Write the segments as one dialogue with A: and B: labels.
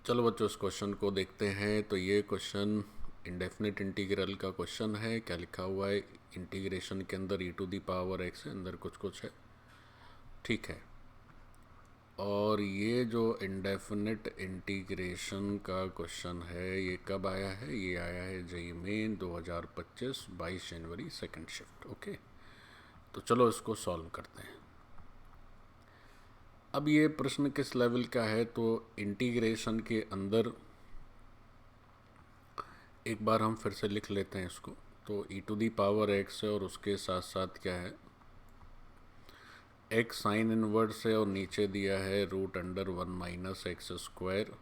A: चलो बच्चों इस क्वेश्चन को देखते हैं। तो ये क्वेश्चन इंडेफिनिट इंटीग्रल का क्वेश्चन है। क्या लिखा हुआ है इंटीग्रेशन के अंदर e to the power x है, अंदर कुछ कुछ है, ठीक है। और ये जो इंडेफिनिट इंटीग्रेशन का क्वेश्चन है ये कब आया है? ये आया है जेईई मेन 2025 22 जनवरी सेकंड शिफ्ट। ओके, तो चलो इसको सॉल्व करते हैं। अब ये प्रश्न किस लेवल का है? तो इंटीग्रेशन के अंदर एक बार हम फिर से लिख लेते हैं इसको। तो e to the power x है और उसके साथ साथ क्या है, x साइन इनवर्स है और नीचे दिया है root under 1 minus x square.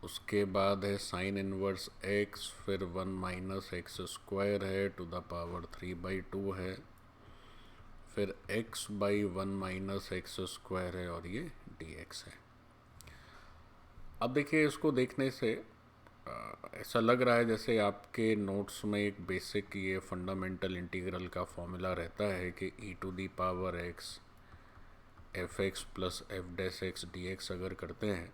A: उसके बाद है साइन इनवर्स x, फिर 1 माइनस एक्स स्क्वायर है टू द पावर 3/2 है, फिर x by 1 minus x square है और ये dx है। अब देखिए इसको देखने से ऐसा लग रहा है जैसे आपके नोट्स में एक बेसिक ये फंडामेंटल इंटीग्रल का फॉर्मूला रहता है कि e to the power x f x plus f dash x d x अगर करते हैं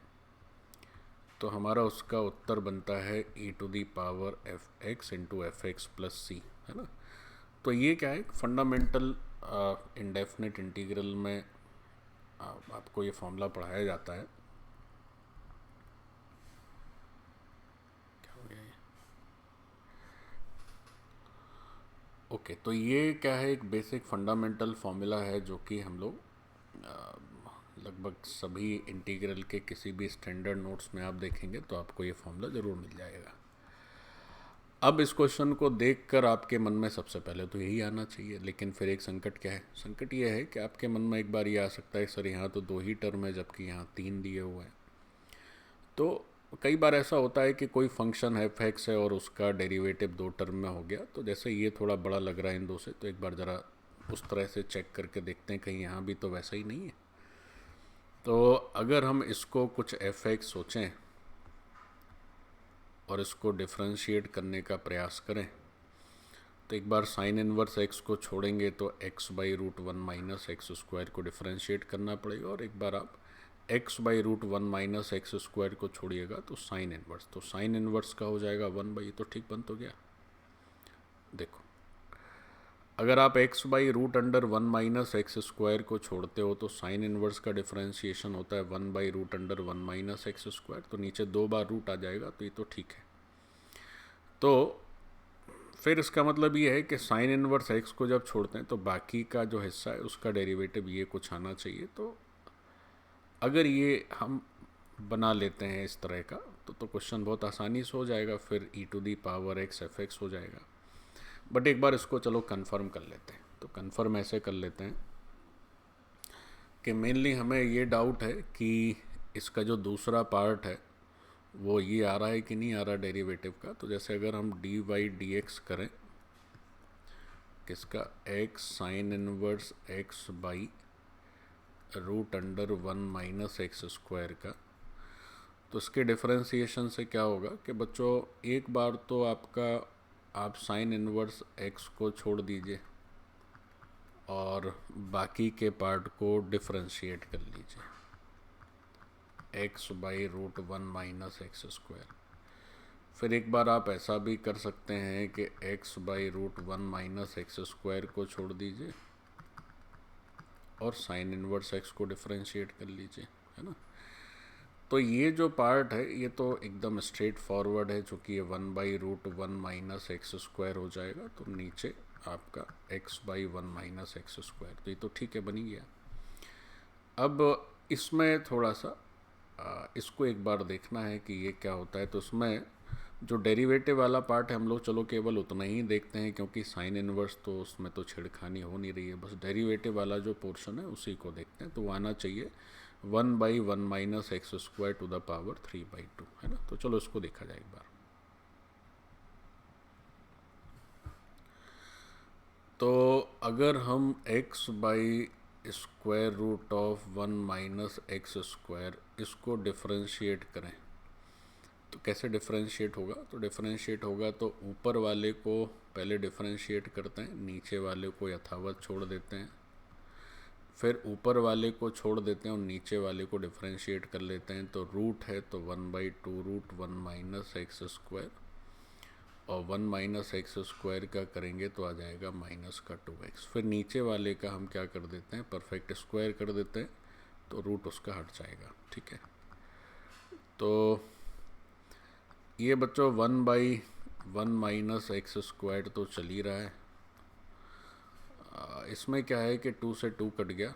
A: तो हमारा उसका उत्तर बनता है e to the power F X into F x plus C, है ना। तो ये क्या है, फंडामेंटल इंडेफिनिट इंटीग्रल में आपको ये फॉर्मूला पढ़ाया जाता है। ओके, तो ये क्या है, एक बेसिक फंडामेंटल फार्मूला है जो कि हम लोग लगभग सभी इंटीग्रल के किसी भी स्टैंडर्ड नोट्स में आप देखेंगे तो आपको ये फार्मूला ज़रूर मिल जाएगा। अब इस क्वेश्चन को देखकर आपके मन में सबसे पहले तो यही आना चाहिए, लेकिन फिर एक संकट क्या है? संकट ये है कि आपके मन में एक बार ये आ सकता है सर यहाँ तो 2 ही टर्म है जबकि यहाँ 3 दिए हुए हैं। तो कई बार ऐसा होता है कि कोई फंक्शन एफ एक्स है और उसका डेरिवेटिव 2 टर्म में हो गया, तो जैसे ये थोड़ा बड़ा लग रहा है इन दो से, तो एक बार ज़रा उस तरह से चेक करके देखते हैं कहीं यहाँ भी तो वैसा ही नहीं है। तो अगर हम इसको कुछ एफ एक्स सोचें और इसको डिफ्रेंशिएट करने का प्रयास करें तो एक बार साइन इनवर्स एक्स को छोड़ेंगे तो x by root 1 minus x square को डिफ्रेंशिएट करना पड़ेगा, और एक बार आप x by root 1 minus x square को छोड़िएगा तो साइन इनवर्स, तो साइन इनवर्स का हो जाएगा 1/, तो ठीक बन तो गया। देखो अगर आप x by root under 1 minus x square को छोड़ते हो तो साइन इनवर्स का डिफ्रेंशिएशन होता है 1 by root under 1 minus x square, तो नीचे 2 बार रूट आ जाएगा, तो ये तो ठीक है। तो फिर इसका मतलब ये है कि साइन इनवर्स एक्स को जब छोड़ते हैं तो बाकी का जो हिस्सा है उसका डेरिवेटिव ये कुछ आना चाहिए। तो अगर ये हम बना लेते हैं इस तरह का तो क्वेश्चन बहुत आसानी से हो जाएगा, फिर e to the power x f x हो जाएगा। बट एक बार इसको चलो कंफर्म कर लेते हैं। तो कंफर्म ऐसे कर लेते हैं कि मेनली हमें ये डाउट है कि इसका जो दूसरा पार्ट है वो ये आ रहा है कि नहीं आ रहा डेरिवेटिव का। तो जैसे अगर हम डी वाई डी एक्स करें किसका, x sine inverse x by root under 1 minus x square का, तो इसके डिफरेंशिएशन से क्या होगा कि बच्चों एक बार तो आप साइन इनवर्स x को छोड़ दीजिए और बाकी के पार्ट को डिफरेंशिएट कर लीजिए, x by root 1 minus x square. फिर एक बार आप ऐसा भी कर सकते हैं कि x by root 1 minus x square को छोड़ दीजिए और साइन इनवर्स x को डिफरेंशिएट कर लीजिए, है ना। तो ये जो पार्ट है ये तो एकदम स्ट्रेट फॉरवर्ड है, चूँकि ये 1 by root 1 minus x square हो जाएगा, तो नीचे आपका x by 1 minus x square, तो ये तो ठीक है, बन ही गया। अब इसमें थोड़ा सा इसको एक बार देखना है कि ये क्या होता है। तो उसमें जो डेरिवेटिव वाला पार्ट है हम लोग चलो केवल उतना ही देखते हैं, क्योंकि साइन इनवर्स तो उसमें तो छेड़खानी हो नहीं रही है, बस डेरिवेटिव वाला जो पोर्शन है उसी को देखते हैं। तो वो आना चाहिए 1 by 1 minus x square to the power 3/2, है ना। तो चलो इसको देखा जाए एक बार। तो अगर हम x by square root of 1 minus x square इसको डिफरेंशिएट करें तो कैसे डिफरेंशिएट होगा? तो डिफरेंशिएट होगा तो ऊपर वाले को पहले डिफरेंशिएट करते हैं, नीचे वाले को यथावत छोड़ देते हैं, फिर ऊपर वाले को छोड़ देते हैं और नीचे वाले को डिफरेंशिएट कर लेते हैं। तो रूट है तो 1/2 रूट 1 माइनस एक्स स्क्वायर, और 1 माइनस एक्स स्क्वायर का करेंगे तो आ जाएगा माइनस का 2x। फिर नीचे वाले का हम क्या कर देते हैं, परफेक्ट स्क्वायर कर देते हैं, तो रूट उसका हट जाएगा। ठीक है, तो ये बच्चों 1/1 माइनस एक्स स्क्वायर तो चल ही रहा है। इसमें क्या है कि 2 से 2 कट गया,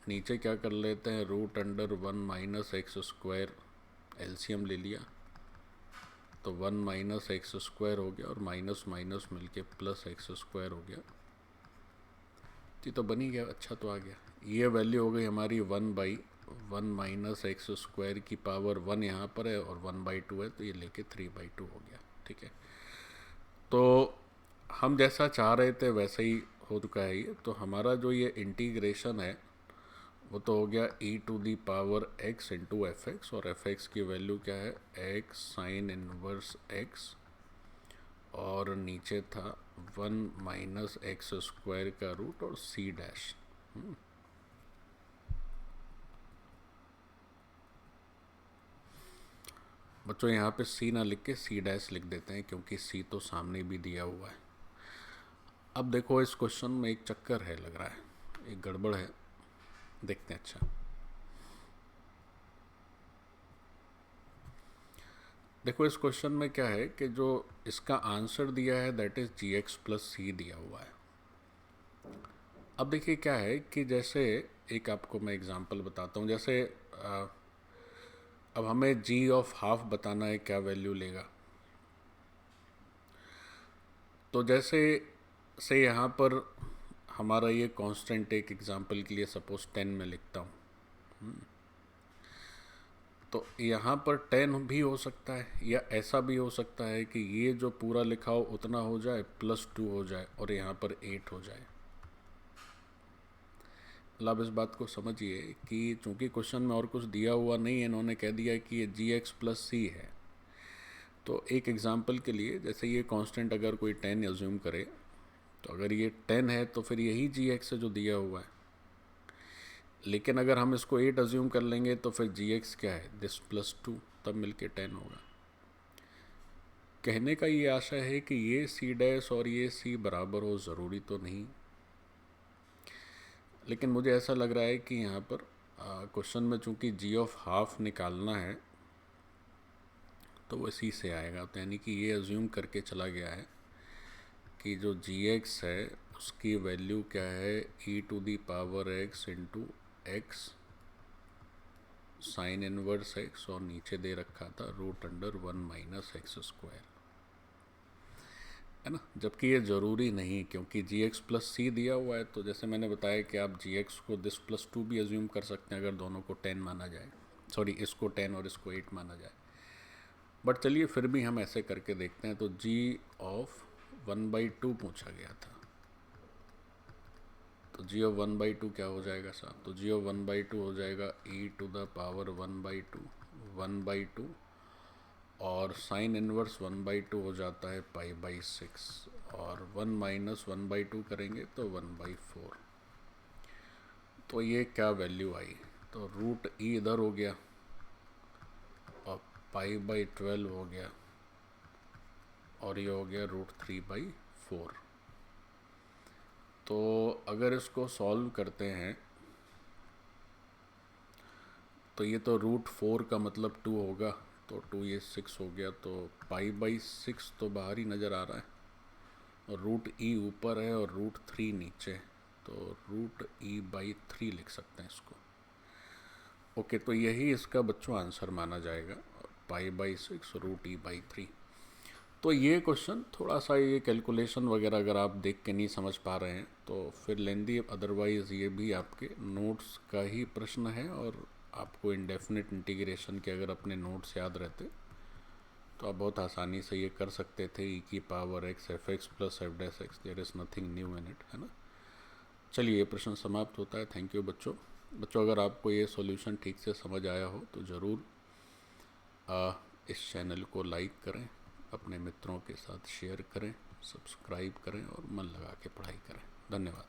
A: नीचे क्या कर लेते हैं, root under 1 minus x square, LCM ले लिया तो 1 माइनस एक्स स्क्वायर हो गया और माइनस माइनस मिलके प्लस एक्स स्क्वायर हो गया। जी तो बन ही गया, अच्छा तो आ गया। ये वैल्यू हो गई हमारी 1/1 माइनस एक्स स्क्वायर की पावर 1 यहाँ पर है और 1/2 है, तो ये लेके 3/2 हो गया। ठीक है, तो हम जैसा चाह रहे थे वैसा ही हो चुका है ये। तो हमारा जो ये इंटीग्रेशन है वो तो हो गया e⁻x इंटू एफ एक्स, और एफ एक्स की वैल्यू क्या है, x साइन इनवर्स x, और नीचे था 1 माइनस एक्स स्क्वायर का रूट और c डैश। बच्चों यहाँ पे c ना लिख के c डैश लिख देते हैं, क्योंकि c तो सामने भी दिया हुआ है। अब देखो इस क्वेश्चन में एक चक्कर है, लग रहा है एक गड़बड़ है, देखते हैं। अच्छा देखो इस क्वेश्चन में क्या है कि जो इसका आंसर दिया है दैट इज gx प्लस सी दिया हुआ है। अब देखिए क्या है कि जैसे एक आपको मैं एग्जांपल बताता हूँ, जैसे अब हमें g ऑफ हाफ बताना है, क्या वैल्यू लेगा। तो जैसे से यहाँ पर हमारा ये कांस्टेंट, एक एग्जांपल के लिए सपोज 10 में लिखता हूँ, तो यहाँ पर 10 भी हो सकता है, या ऐसा भी हो सकता है कि ये जो पूरा लिखा हो उतना हो जाए +2 हो जाए और यहाँ पर 8 हो जाए। मतलब इस बात को समझिए कि चूंकि क्वेश्चन में और कुछ दिया हुआ नहीं है, इन्होंने कह दिया कि ये gx प्लस सी है। तो एक एग्जांपल के लिए, जैसे ये कांस्टेंट अगर कोई 10 एज्यूम करे, तो अगर ये 10 है तो फिर यही gx है जो दिया हुआ है। लेकिन अगर हम इसको 8 अज्यूम कर लेंगे तो फिर gx क्या है, दिस +2, तब मिलके 10 होगा। कहने का ये आशा है कि ये c डैश और ये c बराबर हो, ज़रूरी तो नहीं, लेकिन मुझे ऐसा लग रहा है कि यहाँ पर क्वेश्चन में चूंकि g ऑफ हाफ निकालना है तो वो इसी से आएगा। तो यानी कि ये अज्यूम करके चला गया है कि जो gx है उसकी वैल्यू क्या है, e⁻x into x sine inverse x, और नीचे दे रखा था root under 1 minus x square, है ना। जबकि ये ज़रूरी नहीं, क्योंकि gx प्लस सी दिया हुआ है। तो जैसे मैंने बताया कि आप gx को दिस +2 भी अज्यूम कर सकते हैं अगर दोनों को 10 माना जाए, सॉरी इसको 10 और इसको 8 माना जाए। बट चलिए फिर भी हम ऐसे करके देखते हैं। तो g ऑफ 1/2 पूछा गया था, तो g ऑफ 1/2 क्या हो जाएगा साहब, तो g ऑफ 1/2 हो जाएगा e⁻1/2 1/2, और साइन इनवर्स 1/2 हो जाता है π/6, और 1 माइनस 1/2 करेंगे तो 1/4। तो ये क्या वैल्यू आई, तो रूट e इधर हो गया और π/12 हो गया, और ये हो गया √3/4। तो अगर इसको सॉल्व करते हैं तो ये तो √4 का मतलब 2 होगा, तो 2 ये 6 हो गया, तो π/6 तो बाहर ही नज़र आ रहा है, और रूट e ऊपर है और √3 नीचे, तो √e/3 लिख सकते हैं इसको। ओके, तो यही इसका बच्चों आंसर माना जाएगा, π/6 √e/3। तो ये क्वेश्चन थोड़ा सा, ये कैलकुलेशन वगैरह अगर आप देख के नहीं समझ पा रहे हैं तो फिर लेंदी, अदरवाइज़ ये भी आपके नोट्स का ही प्रश्न है, और आपको इंडेफिनिट इंटीग्रेशन के अगर अपने नोट्स याद रहते तो आप बहुत आसानी से ये कर सकते थे, e⁻x f(x) plus f'(x), there is nothing new in it, है ना। चलिए ये प्रश्न समाप्त होता है। थैंक यू बच्चों। अगर आपको ये सॉल्यूशन ठीक से समझ आया हो तो ज़रूर इस चैनल को लाइक करें, अपने मित्रों के साथ शेयर करें, सब्सक्राइब करें और मन लगा के पढ़ाई करें। धन्यवाद।